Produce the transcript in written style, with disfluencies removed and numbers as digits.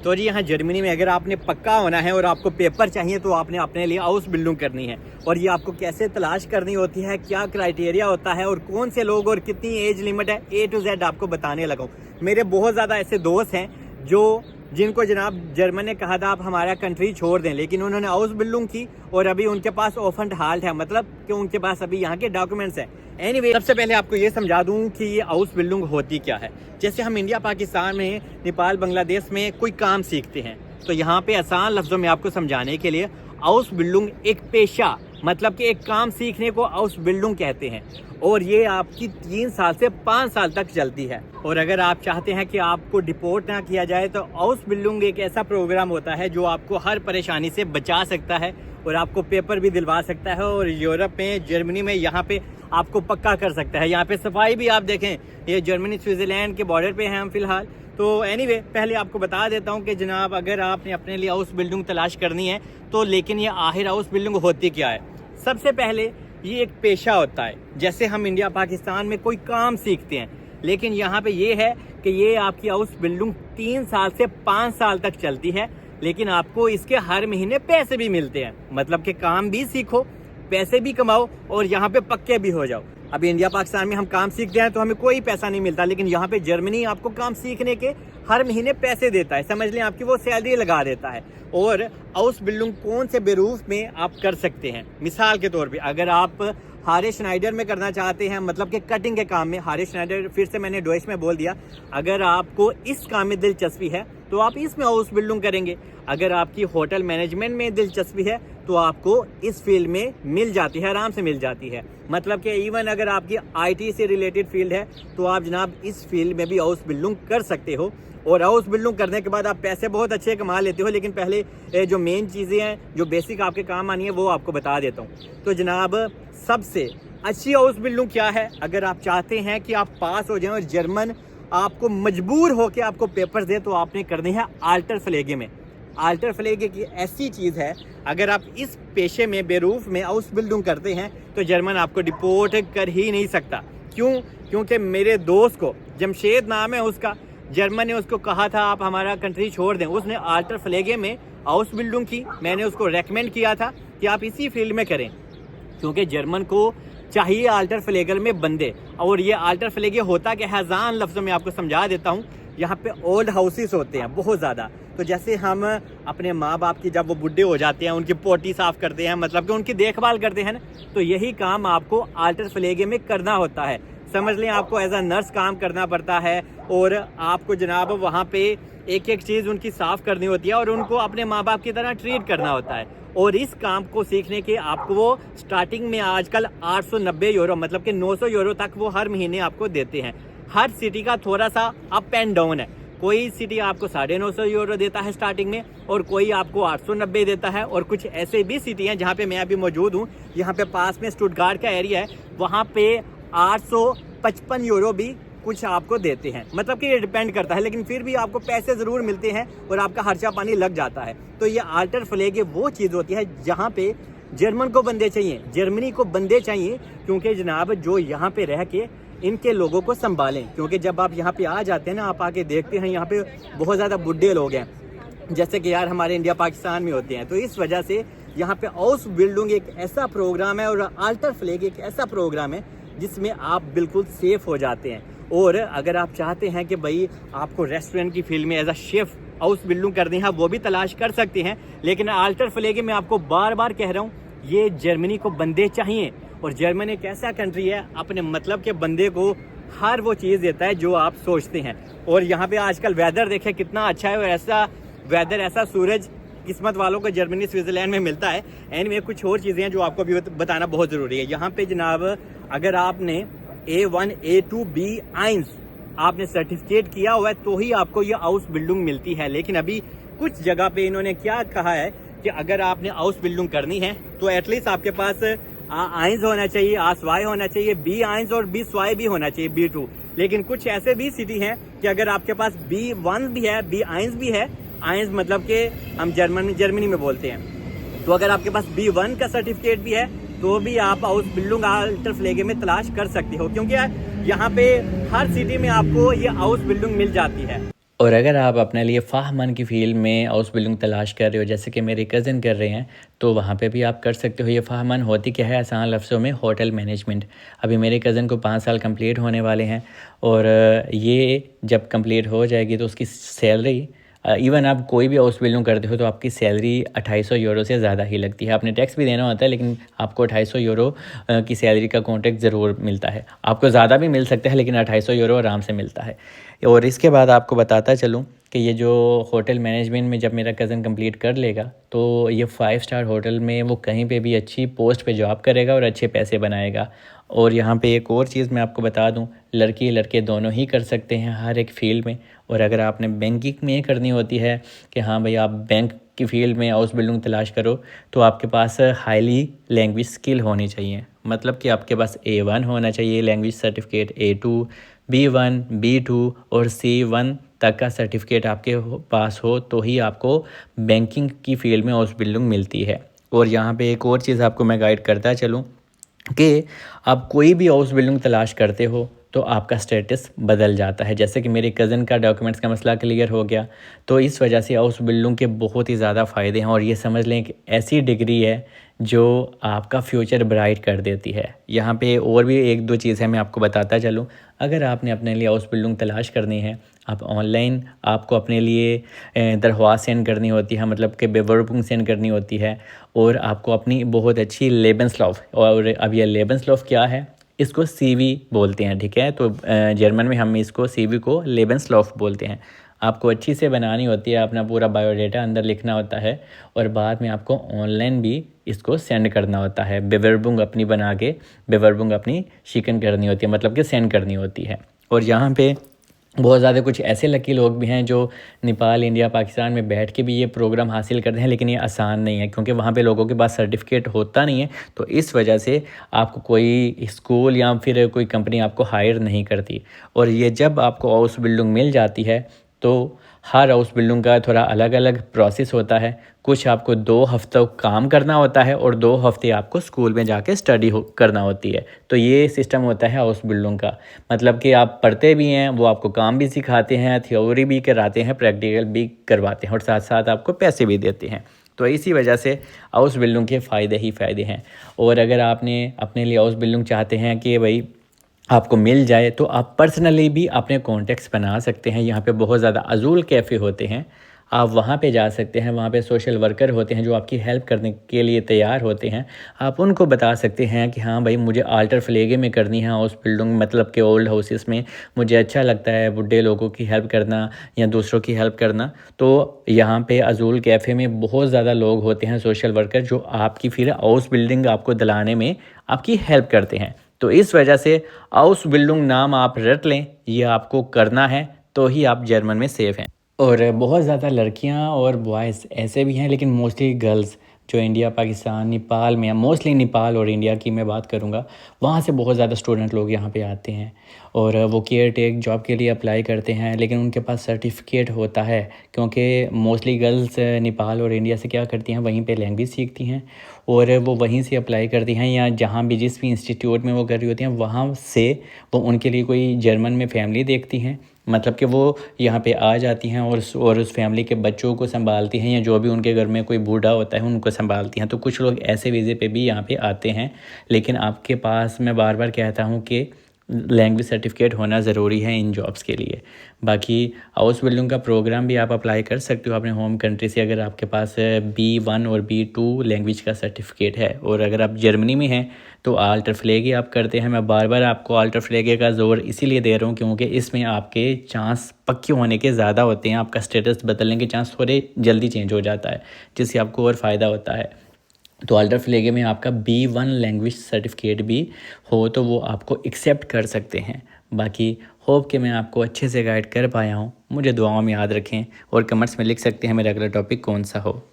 तो जी यहाँ जर्मनी में अगर आपने पक्का होना है और आपको पेपर चाहिए तो आपने अपने लिए हाउस बिल्डिंग करनी है। और ये आपको कैसे तलाश करनी होती है, क्या क्राइटेरिया होता है और कौन से लोग और कितनी एज लिमिट है, A to Z आपको बताने लगा हूँ। मेरे बहुत ज़्यादा ऐसे दोस्त हैं जिनको जनाब जर्मन ने कहा था आप हमारा कंट्री छोड़ दें, लेकिन उन्होंने हाउस बिल्डिंग की और अभी उनके पास ऑफेंड हाल्ट है, मतलब कि उनके पास अभी यहाँ के डॉक्यूमेंट्स हैं। एनीवे, सबसे पहले आपको ये समझा दूं कि ये हाउस बिल्डिंग होती क्या है। जैसे हम इंडिया, पाकिस्तान में, नेपाल, बांग्लादेश में कोई काम सीखते हैं तो यहाँ पे आसान लफ्ज़ों में आपको समझाने के लिए हाउस बिल्डिंग एक पेशा, मतलब कि एक काम सीखने को हाउस बिल्डिंग कहते हैं और ये आपकी 3 साल से 5 साल तक चलती है। और अगर आप चाहते हैं कि आपको डिपोर्ट ना किया जाए तो हाउस बिल्डिंग एक ऐसा प्रोग्राम होता है जो आपको हर परेशानी से बचा सकता है और आपको पेपर भी दिलवा सकता है और यूरोप में, जर्मनी में यहाँ पे आपको पक्का कर सकता है। यहाँ पे सफाई भी आप देखें, ये जर्मनी स्विट्जरलैंड के बॉर्डर पे हैं हम फिलहाल। तो एनीवे, पहले आपको बता देता हूँ कि जनाब अगर आपने अपने लिए हाउस बिल्डिंग तलाश करनी है तो लेकिन ये आखिर हाउस बिल्डिंग होती क्या है। सबसे पहले ये एक पेशा होता है। जैसे हम इंडिया, पाकिस्तान में कोई काम सीखते हैं, लेकिन यहाँ पे ये है कि ये आपकी हाउस बिल्डिंग 3 साल से 5 साल तक चलती है, लेकिन आपको इसके हर महीने पैसे भी मिलते हैं। मतलब कि काम भी सीखो, पैसे भी कमाओ और यहाँ पे पक्के भी हो जाओ। अभी इंडिया, पाकिस्तान में हम काम सीखते हैं तो हमें कोई पैसा नहीं मिलता, लेकिन यहाँ पे जर्मनी आपको काम सीखने के हर महीने पैसे देता है। समझ लें आपकी वो सैलरी लगा देता है। और हाउस बिल्डिंग कौन से बेरूफ में आप कर सकते हैं। मिसाल के तौर पे अगर आप हारे श्नाइडर में करना चाहते हैं, मतलब कि कटिंग के काम में, हारे श्नाइडर फिर से मैंने डॉइच में बोल दिया, अगर आपको इस काम में दिलचस्पी है तो आप इसमें हाउस बिल्डिंग करेंगे। अगर आपकी होटल मैनेजमेंट में दिलचस्पी है तो आपको इस फील्ड में मिल जाती है, आराम से मिल जाती है। मतलब कि इवन अगर आपकी IT से रिलेटेड फील्ड है तो आप जनाब इस फील्ड में भी हाउस बिल्डिंग कर सकते हो। और हाउस बिल्डिंग करने के बाद आप पैसे बहुत अच्छे कमा लेते हो, लेकिन पहले जो मेन चीज़ें हैं, जो बेसिक आपके काम आनी है, वो आपको बता देता हूँ। तो जनाब सबसे अच्छी हाउस बिल्डिंग क्या है, अगर आप चाहते हैं कि आप पास हो जाएं और जर्मन आपको मजबूर होकर आपको पेपर दे, तो आपने करनी है आल्टर फ्लेगे में। आल्टर फ्लेगे की ऐसी चीज़ है, अगर आप इस पेशे में, बेरूफ में हाउस बिल्डिंग करते हैं तो जर्मन आपको डिपोर्ट कर ही नहीं सकता। क्यों? क्योंकि मेरे दोस्त को, जमशेद नाम है उसका, जर्मन ने उसको कहा था आप हमारा कंट्री छोड़ दें। उसने आल्टर फ्लेगे में हाउस बिल्डिंग की। मैंने उसको रेकमेंड किया था कि आप इसी फील्ड में करें, क्योंकि जर्मन को चाहिए आल्टर फ्लेगर में बंदे। और ये आल्टर फ्लेगे होता कि हज़ार लफ्ज़ों में आपको समझा देता हूँ। यहाँ पे ओल्ड हाउसेस होते हैं बहुत ज़्यादा। तो जैसे हम अपने माँ बाप की, जब वो बुढ़े हो जाते हैं, उनकी पोटी साफ़ करते हैं, मतलब कि उनकी देखभाल करते हैं ना, तो यही काम आपको आल्टर फ्लेगे में करना होता है। समझ लें आपको एज अ नर्स काम करना पड़ता है और आपको जनाब वहाँ पे एक एक चीज़ उनकी साफ़ करनी होती है और उनको अपने माँ बाप की तरह ट्रीट करना होता है। और इस काम को सीखने के आपको वो स्टार्टिंग में आजकल 890 यूरो, मतलब कि 900 यूरो तक वो हर महीने आपको देते हैं। हर सिटी का थोड़ा सा अप एंड डाउन है। कोई सिटी आपको 950 यूरो देता है स्टार्टिंग में और कोई आपको 890 देता है। और कुछ ऐसे भी सिटी हैं जहाँ पे मैं अभी मौजूद हूँ, यहाँ पे पास में स्टुटगार्ट का एरिया है, वहाँ पे 855 यूरो भी कुछ आपको देते हैं। मतलब कि ये डिपेंड करता है, लेकिन फिर भी आपको पैसे ज़रूर मिलते हैं और आपका खर्चा पानी लग जाता है। तो ये आल्टर फ्लेगे वो चीज़ होती है जहाँ पे जर्मन को बंदे चाहिए, जर्मनी को बंदे चाहिए, क्योंकि जनाब जो यहाँ पे रह के इनके लोगों को संभालें। क्योंकि जब आप यहाँ पे आ जाते हैं ना, आप आके देखते हैं यहाँ पे बहुत ज़्यादा बुढ़े लोग हैं, जैसे कि यार हमारे इंडिया, पाकिस्तान में होते हैं। तो इस वजह से यहाँ पे हाउस बिल्डिंग एक ऐसा प्रोग्राम है और आल्टर फ्लेग एक ऐसा प्रोग्राम है जिसमें आप बिल्कुल सेफ हो जाते हैं। और अगर आप चाहते हैं कि भाई आपको रेस्टोरेंट की फील्ड में as a chef house building करनी है, वो भी तलाश कर सकते हैं। लेकिन आल्टर फ्लेगे में आपको बार बार कह रहा हूँ, ये जर्मनी को बंदे चाहिए। और जर्मन एक ऐसा कंट्री है, अपने मतलब के बंदे को हर वो चीज़ देता है जो आप सोचते हैं। और यहाँ पे आजकल वेदर देखें कितना अच्छा है, और ऐसा वेदर, ऐसा सूरज किस्मत वालों को जर्मनी, स्विट्जरलैंड में मिलता है। एंड में कुछ और चीज़ें हैं जो आपको भी बताना बहुत ज़रूरी है। यहाँ पे जनाब अगर आपने A1, A2, B1 आपने सर्टिफिकेट किया हुआ है तो ही आपको ये हाउस बिल्डिंग मिलती है। लेकिन अभी कुछ जगह पे इन्होंने क्या कहा है कि अगर आपने हाउस बिल्डिंग करनी है तो एटलीस्ट आपके पास A1 होना चाहिए, A2 होना चाहिए, B1 और B2 भी होना चाहिए, B2। लेकिन कुछ ऐसे भी सिटी हैं कि अगर आपके पास B1 भी है, B1 भी है, A1 मतलब कि हम जर्मनी में बोलते हैं, तो अगर आपके पास B1 का सर्टिफिकेट भी है तो भी आप हाउस बिल्डिंग आल्टर फ्लेगे में तलाश कर सकते हो, क्योंकि यहाँ पे हर सिटी में आपको ये हाउस बिल्डिंग मिल जाती है। और अगर आप अपने लिए फ़ाहमन की फ़ील्ड में हाउस बिल्डिंग तलाश कर रहे हो, जैसे कि मेरे कज़न कर रहे हैं, तो वहाँ पे भी आप कर सकते हो। ये फ़ाहमन होती क्या है, आसान लफ्ज़ों में होटल मैनेजमेंट। अभी मेरे कज़न को 5 साल कंप्लीट होने वाले हैं और ये जब कंप्लीट हो जाएगी तो उसकी सैलरी, इवन आप कोई भी हाउस बिल्डिंग करते हो तो आपकी सैलरी 2800 यूरो से ज़्यादा ही लगती है। आपने टैक्स भी देना होता है, लेकिन आपको 2800 यूरो की सैलरी का कॉन्ट्रैक्ट ज़रूर मिलता है। आपको ज़्यादा भी मिल सकता है, लेकिन 2800 यूरो आराम से मिलता है। और इसके बाद आपको बताता चलूँ कि ये जो होटल मैनेजमेंट में जब मेरा कज़न कंप्लीट कर लेगा तो ये 5 स्टार होटल में वो कहीं पे भी अच्छी पोस्ट पे जॉब करेगा और अच्छे पैसे बनाएगा। और यहाँ पे एक और चीज़ मैं आपको बता दूँ, लड़की लड़के दोनों ही कर सकते हैं हर एक फ़ील्ड में। और अगर आपने बैंकिंग में करनी होती है कि हाँ भाई आप बैंक की फ़ील्ड में हाउस बिल्डिंग तलाश करो, तो आपके पास हाईली लैंग्वेज स्किल होनी चाहिए। मतलब कि आपके पास A1 होना चाहिए language certificate, A2, B1, B2 और C1 तक का सर्टिफिकेट आपके पास हो तो ही आपको बैंकिंग की फ़ील्ड में हाउस बिल्डिंग मिलती है। और यहाँ पे एक और चीज़ आपको मैं गाइड करता चलूँ कि आप कोई भी हाउस बिल्डिंग तलाश करते हो तो आपका स्टेटस बदल जाता है। जैसे कि मेरे कज़न का डॉक्यूमेंट्स का मसला क्लियर हो गया, तो इस वजह से हाउस बिल्डिंग के बहुत ही ज़्यादा फ़ायदे हैं। और ये समझ लें कि ऐसी डिग्री है जो आपका फ्यूचर ब्राइट कर देती है। यहाँ पे और भी एक दो चीज़ है मैं आपको बताता चलूँ। अगर आपने अपने लिए हाउस बिल्डिंग तलाश करनी है, आप ऑनलाइन आपको अपने लिए दरख्वास्त सेंड करनी होती है, मतलब कि बेवरपुंग सेंड करनी होती है। और आपको अपनी बहुत अच्छी लेबेंसलॉफ, और अब ये लेबेंसलॉफ क्या है, इसको सीवी बोलते हैं, ठीक है। तो जर्मन में हम इसको सीवी को लेबेंसलॉफ बोलते हैं। आपको अच्छी से बनानी होती है, अपना पूरा बायोडाटा अंदर लिखना होता है और बाद में आपको ऑनलाइन भी इसको सेंड करना होता है। बेवरपुंग अपनी बना के बेवरपुंग अपनी शिकन करनी होती है, मतलब कि सेंड करनी होती है। और यहाँ पे बहुत ज़्यादा कुछ ऐसे लकी लोग भी हैं जो नेपाल, इंडिया, पाकिस्तान में बैठ के भी ये प्रोग्राम हासिल करते हैं, लेकिन ये आसान नहीं है क्योंकि वहाँ पे लोगों के पास सर्टिफिकेट होता नहीं है। तो इस वजह से आपको कोई स्कूल या फिर कोई कंपनी आपको हायर नहीं करती। और ये जब आपको हाउस बिल्डिंग मिल जाती है तो हर हाउस बिल्डिंग का थोड़ा अलग अलग प्रोसेस होता है। कुछ आपको 2 हफ्तों काम करना होता है और 2 हफ्ते आपको स्कूल में जाके स्टडी करना होती है। तो ये सिस्टम होता है हाउस बिल्डिंग का। मतलब कि आप पढ़ते भी हैं, वो आपको काम भी सिखाते हैं, थ्योरी भी कराते हैं, प्रैक्टिकल भी करवाते हैं और साथ साथ आपको पैसे भी देते हैं। तो इसी वजह से हाउस बिल्डिंग के फ़ायदे ही फ़ायदे हैं। और अगर आपने अपने लिए हाउस बिल्डिंग चाहते हैं कि भाई आपको मिल जाए, तो आप पर्सनली भी अपने कॉन्टेक्ट्स बना सकते हैं। यहाँ पे बहुत ज़्यादा अज़ूल कैफ़े होते हैं, आप वहाँ पे जा सकते हैं। वहाँ पे सोशल वर्कर होते हैं जो आपकी हेल्प करने के लिए तैयार होते हैं। आप उनको बता सकते हैं कि हाँ भाई मुझे आल्टर फ्लेगे में करनी है हाउस बिल्डिंग, मतलब कि ओल्ड हाउसेस में मुझे अच्छा लगता है बूढ़े लोगों की हेल्प करना या दूसरों की हेल्प करना। तो यहाँ पे अज़ूल कैफ़े में बहुत ज़्यादा लोग होते हैं सोशल वर्कर, जो आपकी फिर हाउस बिल्डिंग आपको दिलाने में आपकी हेल्प करते हैं। तो इस वजह से हाउस बिल्डिंग नाम आप रट लें, ये आपको करना है तो ही आप जर्मन में सेफ़ हैं। और बहुत ज़्यादा लड़कियां और बॉयज़ ऐसे भी हैं, लेकिन मोस्टली गर्ल्स जो इंडिया, पाकिस्तान, नेपाल में, मोस्टली नेपाल और इंडिया की मैं बात करूंगा, वहाँ से बहुत ज़्यादा स्टूडेंट लोग यहाँ पे आते हैं और वो केयर टेक जॉब के लिए अप्लाई करते हैं, लेकिन उनके पास सर्टिफिकेट होता है। क्योंकि मोस्टली गर्ल्स नेपाल और इंडिया से क्या करती हैं, वहीं पे लैंग्वेज सीखती हैं और वो वहीं से अप्लाई करती हैं, या जहाँ भी जिस भी इंस्टीट्यूट में वो कर रही होती हैं वहाँ से वो उनके लिए कोई जर्मन में फैमिली देखती हैं। मतलब कि वो यहाँ पे आ जाती हैं और उस फैमिली के बच्चों को संभालती हैं, या जो भी उनके घर में कोई बूढ़ा होता है उनको संभालती हैं। तो कुछ लोग ऐसे वीज़े पे भी यहाँ पे आते हैं, लेकिन आपके पास मैं बार बार कहता हूँ कि लैंग्वेज सर्टिफिकेट होना ज़रूरी है इन जॉब्स के लिए। बाकी हाउस बिल्डिंग का प्रोग्राम भी आप अप्लाई कर सकते हो अपने होम कंट्री से, अगर आपके पास B1 और B2 लैंग्वेज का सर्टिफिकेट है। और अगर आप जर्मनी में हैं तो आल्टर फ्लेगे आप करते हैं। मैं बार बार आपको आल्टर फ्लेगे का ज़ोर इसीलिए दे रहा हूँ क्योंकि इसमें आपके चांस पक्के होने के ज़्यादा होते हैं, आपका स्टेटस बदलने के चांस थोड़े जल्दी चेंज हो जाता है, जिससे आपको और फ़ायदा होता है। तो आल्टर फ्लेगे में आपका B1 लैंग्वेज सर्टिफिकेट भी हो तो वो आपको एक्सेप्ट कर सकते हैं। बाकी होप कि मैं आपको अच्छे से गाइड कर पाया हूँ। मुझे दुआओं में याद रखें और कमेंट्स में लिख सकते हैं मेरा अगला टॉपिक कौन सा हो।